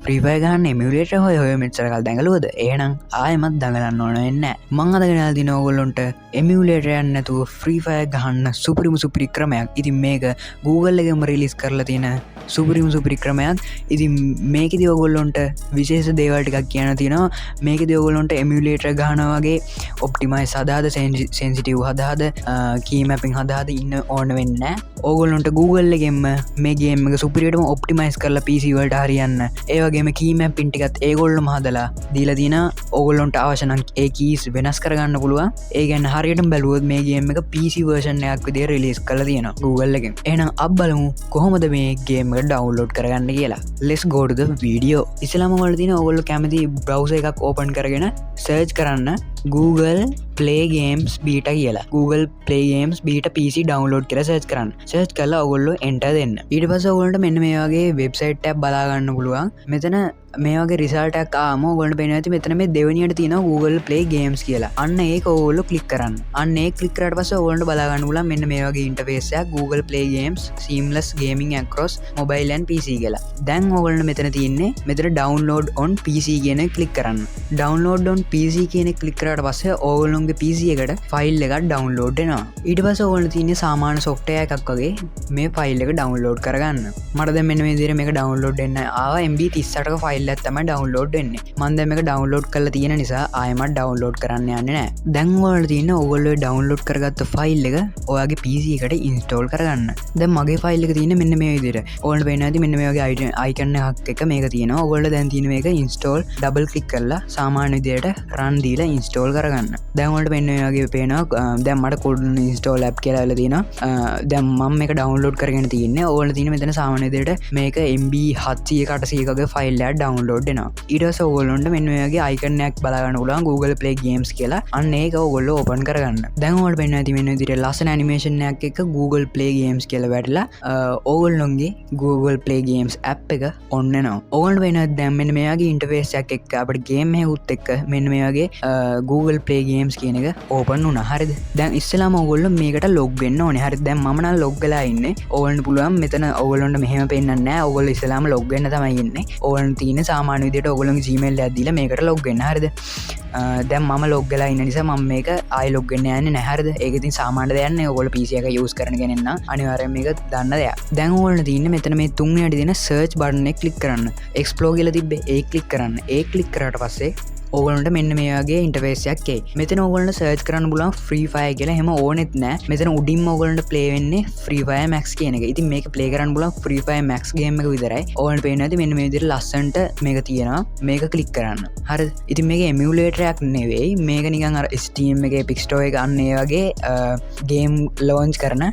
්‍රීපය ගන්න මිලට හොය මෙචරකල් දැඟලුවද ඒනම් ආයමත් දඟලන්න ඕන එන්න මං අදගෙන දින ඔගොල්ලොන්ට එමියලේටයන් නැතුව ෆ්‍රීෆය ගහන්න සුපරිම සුපිරි ක්‍රමයක් ඉතින් මේක Google එකම රිලිස් කරලා තියෙන සුපරිම සුපිරි ක්‍රමයක් ඉතින් මේකෙදි ඔගොල්ලොන්ට විශේෂ දේවල් ටිකක් කියන්න තියෙනවා මේකෙදි ඔගොල්ලොන්ට එමියුලේටර් ගහනවා වගේ ඔප්ටිමයිස් හදාද සෙන්සිටිව් හදාද කීමැපින් හදාද ඉන්න ඕන වෙන්න ඕගොල්ලොන්ට Google එකෙන්ම මේ ගේම් එක සුපිරියටම ඔප්ටිමයිස් කරලා PC වලට හරියන්න ඒ වගේම කීමැපින් ටිකත් ඒගොල්ලොම හදලා දීලා තියෙන ඕගොල්ලොන්ට අවශ්‍ය නම් ඒ කීස් වෙනස් කරගන්න පුළුවන් ඒ කියන්නේ හරියටම බැලුවොත් මේ ගේම් එක PC version එකක් විදිහට රිලීස් කරලා තියෙනවා Google එකෙන් එහෙනම් අප බලමු කොහොමද මේ ගේම් එක ඩවුන්ලෝඩ් කරගන්න කියලා let's go to the video ඉස්සෙල්ලාම ඔයාලා තියෙන ඔයගොල්ලෝ කැමති browser එකක් open කරගෙන search කරන්න Google Play Games Beta කියලා Google Play Games Beta PC download කියලා search කරන්න search කරලා ඔයගොල්ලෝ enter දෙන්න ඊට පස්සේ ඔයගොල්ලන්ට මෙන්න මේ වගේ website tab බලා ගන්න පුළුවන් මෙතන මේ වගේ රිසල්ට් එකක් ආවම ඔයගොල්ලන්ට පේනවා ඇති මෙතන මේ දෙවෙනියට තියෙනවා Google Play Games කියලා අන්න ඒක ඔයගොල්ලෝ click කරන්න අන්න ඒක click කරාට පස්සේ ඔයගොල්ලන්ට බලා ගන්න පුළුවන් මෙන්න මේ වගේ interface එකක් Google Play Games seamless gaming across mobile and PC කියලා දැන් ඔයගොල්ලන්ට මෙතන තියෙන්නේ මෙතන download on PC කියන එක click කරන්න download on PC කියන එක click කරාට පස්සේ ඔයගොල්ලෝගේ PC එකට ෆයිල් එකක් download වෙනවා ඊට පස්සේ ඔයගොල්ලෝ තියෙන්නේ සාමාන්‍ය software එකක් වගේ මේ ෆයිල් එක download කරගන්න මට දැන් මෙන්න මේ විදිහට මේක download වෙන්න ආවා MB 38ක ෆයිල් එකක් තමයි download වෙන්නේ මම දැන් මේක download කරලා තියෙන නිසා ආයෙමත් download කරන්න යන්නේ නැහැ දැන් ඔයාලට තියෙන්නේ ඔයගොල්ලෝ download කරගත්ත ෆයිල් එක ඔයාගේ PC එකට install කරගන්න දැන් මගේ ෆයිල් එක තියෙන්නේ මෙන්න මේ විදිහට ඔයාලට පේනවා ඇති මෙන්න මේ වගේ icon එකක් එක මේක තියෙනවා ඔයගොල්ලෝ දැන් තියෙන මේක install double click කරලා සාමාන්‍ය විදිහට run දීලා install කරගන්න දැන් ඔයාලට මෙන්න මේ වගේ පේනවා දැන් මට code install app කියලා වෙලා තියෙනවා දැන් මම මේක download කරගෙන තියෙන්නේ ඔයාලට තියෙන මෙතන සාමාන්‍ය විදිහට මේක MB 700 800 වගේ ෆයිල් එකක් download වෙනවා ඊට පස්සේ ඔයගොල්ලන්ට මෙන්න මේ වගේ icon එකක් බලා ගන්න පුළුවන් Google Play Games කියලා අන්න ඒක ඔයගොල්ලෝ open කරගන්න දැන් ඔයාලට පේනවා ඇති මෙන්න විදිහට ලස්සන animation එකක් එක්ක Google Play Games කියලා වැටලා ඔයගොල්ලෝගේ Google Play Games app එක on වෙනවා ඔයගොල්ලන්ට පේනවා දැන් මෙන්න මේ වගේ interface එකක් එක්ක අපිට game එකකුත් එක්ක මෙන්න මේ වගේ Google Play Games කියන එක open වුණා හරිද දැන් ඉස්සෙල්ලාම ඔයගොල්ලෝ මේකට log වෙන්න ඕනේ හරිද දැන් මම නම් log වෙලා ඉන්නේ ඔයගොල්ලන්ට පුළුවන් මෙතන ඔයගොල්ලන්ට මෙහෙම පෙන්නන්නේ නැහැ ඔයගොල්ලෝ ඉස්සෙල්ලාම log වෙන්න තමයි ඉන්නේ ඔයගොල්ලන්ට තියෙන සාමාන්‍ය විදිහට ඔයගොල්ලෝගේ Gmail එකක් දීලා මේකට log වෙන්න හරිද දැන් මම log වෙලා ඉන්න නිසා මම මේක ආයෙ log වෙන්න යන්නේ නැහැ හරිද ඒක ඉතින් සාමාන්‍ය දෙයක් නේ ඔයගොල්ලෝ PC එක use කරන කෙනෙක් නම් අනිවාර්යයෙන් මේක දන්න දෙයක් දැන් ඔයගොල්ලන්ට තියෙන්නේ මෙතන මේ තුන්වෙනියට තියෙන search button එක click කරන්න explore කියලා තිබ්බේ ඒක click කරන්න ඒක click කරාට පස්සේ ඕගලන්ට මෙන්න මේ වගේ ඉන්ටර්ෆේස් එකක් එයි. මෙතන ඕගලන්ට සර්ච් කරන්න පුළුවන් Free Fire කියලා. එහෙම ඕනෙත් නෑ. මෙතන උඩින්ම ඕගලන්ට ප්ලේ වෙන්නේ Free Fire Max කියන එක. ඉතින් මේක ප්ලේ කරන්න පුළුවන් Free Fire Max ගේම් එක විතරයි. ඕගලන්ට පේන්නේ නැති මෙන්න මේ විදිහට ලස්සනට මේක තියෙනවා. මේක ක්ලික් කරන්න. හරිද? ඉතින් මේක එමියුලේටර් එකක් නෙවෙයි. මේක නිකන් අර Steam එකේ Epic Store එක අන්න ඒ වගේ ගේම් ලොන්ච් කරන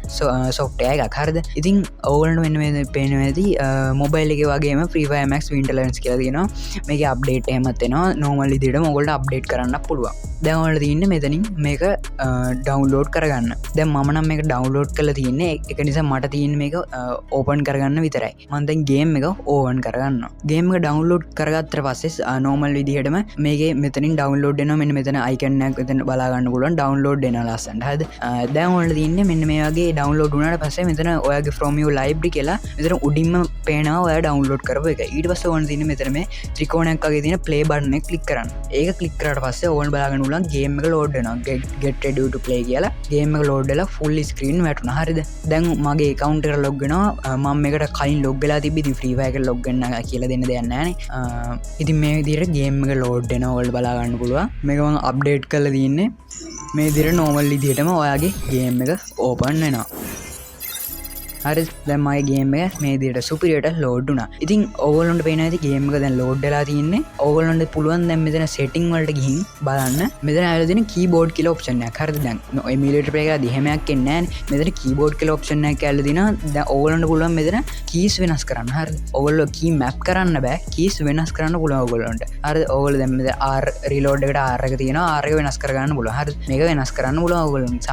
software එකක්. හරිද? ඉතින් ඕගලන්ට මෙන්න මේ පේන්නේ නැති මොබයිල් එකේ වගේම Free Fire Max Winter Lens කියලා තියෙනවා. මේකේ අප්ඩේට් එහෙමත් එනවා. normal ඔගොල්ට අප්ඩේට් කරන්න පුළුවන් දැන් ඔයාලට තියෙන්නේ මෙතනින් මේක ඩවුන්ලෝඩ් කරගන්න දැන් මම නම් මේක ඩවුන්ලෝඩ් කරලා තියෙන්නේ ඒක නිසා මට තියෙන්නේ මේක ඕපන් කරගන්න විතරයි මම දැන් ගේම් එක ඕපන් කරගන්නවා ගේම් එක ඩවුන්ලෝඩ් කරගත්තට පස්සේ නෝමල් විදිහටම මේකේ මෙතනින් ඩවුන්ලෝඩ් වෙනවා මෙන්න මෙතන අයිකන් එකක් මෙතන බලා ගන්න පුළුවන් ඩවුන්ලෝඩ් වෙනවා ලස්සනට හරිද දැන් ඔයාලට තියෙන්නේ මෙන්න මේ වගේ ඩවුන්ලෝඩ් වුණාට පස්සේ මෙතන ඔයාගේ from your library කියලා මෙතන උඩින්ම පේනවා ඔයා ඩවුන්ලෝඩ් කරපු එක ඊට පස්සේ ඔයාලට තියෙන්නේ මෙතන මේ ත්‍රිකෝණයක් වගේ තියෙන play button එක ක්ලික් කරන්න ඒක ක්ලික් කරාට පස්සේ ඕගොල්ලෝ බලාගන්න පුළුවන් ගේම් එක ලෝඩ් වෙනවා get ready to play කියලා ගේම් එක ලෝඩ් වෙලා full screen වැටුණා හරිද දැන් මගේ account එකට log වෙනවා මම මේකට කලින් log වෙලා තිබ්බ ඉතින් free fire එකට log වෙන්න කියලා දෙන්න දෙයක් නැහැ ඉතින් මේ විදිහට ගේම් එක ලෝඩ් වෙනවා ඔයාලට බලා ගන්න පුළුවන් මේක මම අප්ඩේට් කරලා තියෙන්නේ මේ විදිහට normal විදිහටම ඔයාගේ ගේම් එක open වෙනවා හරි දැන් මගේ ගේම් එක මේ විදිහට සුපිරියට ලෝඩ් වුණා. ඉතින් ඕගොල්ලන්ට පේනවා ඇති ගේම් එක දැන් ලෝඩ් වෙලා තියෙන්නේ. ඕගොල්ලන්ට පුළුවන් දැන් මෙතන setting වලට ගිහින් බලන්න. මෙතන ආයෙත් දෙන keyboard කියලා option එකක්. හරිද දැන් emulator එකකදී හැමයක් එන්නේ නැහැ. මෙතන keyboard කියලා option එකක් ඇල්ල දිනා. දැන් ඕගොල්ලන්ට පුළුවන් මෙතන keys වෙනස් කරන්න. හරිද? ඕගොල්ලෝ key map කරන්න බෑ. keys වෙනස් කරන්න පුළුවන් ඕගොල්ලන්ට. හරිද? ඕගොල්ලෝ දැන් මෙතන R reload එකට R එක තියෙනවා. R එක වෙනස් කරගන්න පුළුවන්. හරිද? මේක වෙනස් කරන්න පුළුවන් ඕගොල්ලන්ට.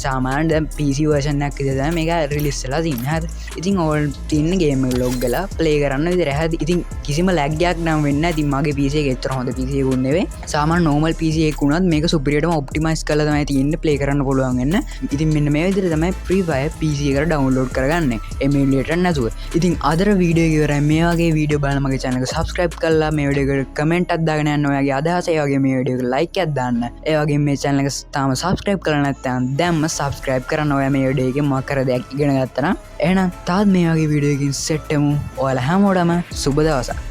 සාමාන්‍ය දැන් PC version එකක් විදිහට තමයි මේක release වෙලා වෙලා තින්න හද ඉතින් ඔල් තින්න ගේම ලොග් ගලා ප්ලේ කරන්න විදිර හැද ඉතින් කිසිම ලැග්ගයක් නම් වෙන්න ඉතින් මගේ පිසේ එතර හොඳ පිසියකුන්නෙවේ සාම නෝමල් පිසියෙකුුණත් මේක සුපිරියටම ඔප්ටිමයිස් කල තමයි තින්න ප්ලේ කරන්න පුළුවන්ගන්න ඉතින් මෙන්න මේ විදිර තමයි ප්‍රීවය පිසික ඩවන්ලෝඩ් කරගන්න එමලට නැතුව ඉතින් අදර වීඩියෝගවර මේගේ වීඩිය බලමගේ චනක සබස්ක්‍රයිබ් කල්ලා මේ වඩක කමෙන්ට් අදදාගෙන ඔයාගේ අදහසයගේ මේ වඩියක ලයික් ඇදන්න ඒවගේ මේ චැනලක තාම සබස්ක්‍රයිබ් කරනත්තන් දැම්ම සබස්ක්‍රයිබ් කරන්න ඔය මේ වඩේක මකර දෙයක් ඉගෙන ගත්තන එනම් තාත් මේගේ වීඩියෝකින් සෙට්ටමු ඔයාල හැමෝඩම සුබදවසා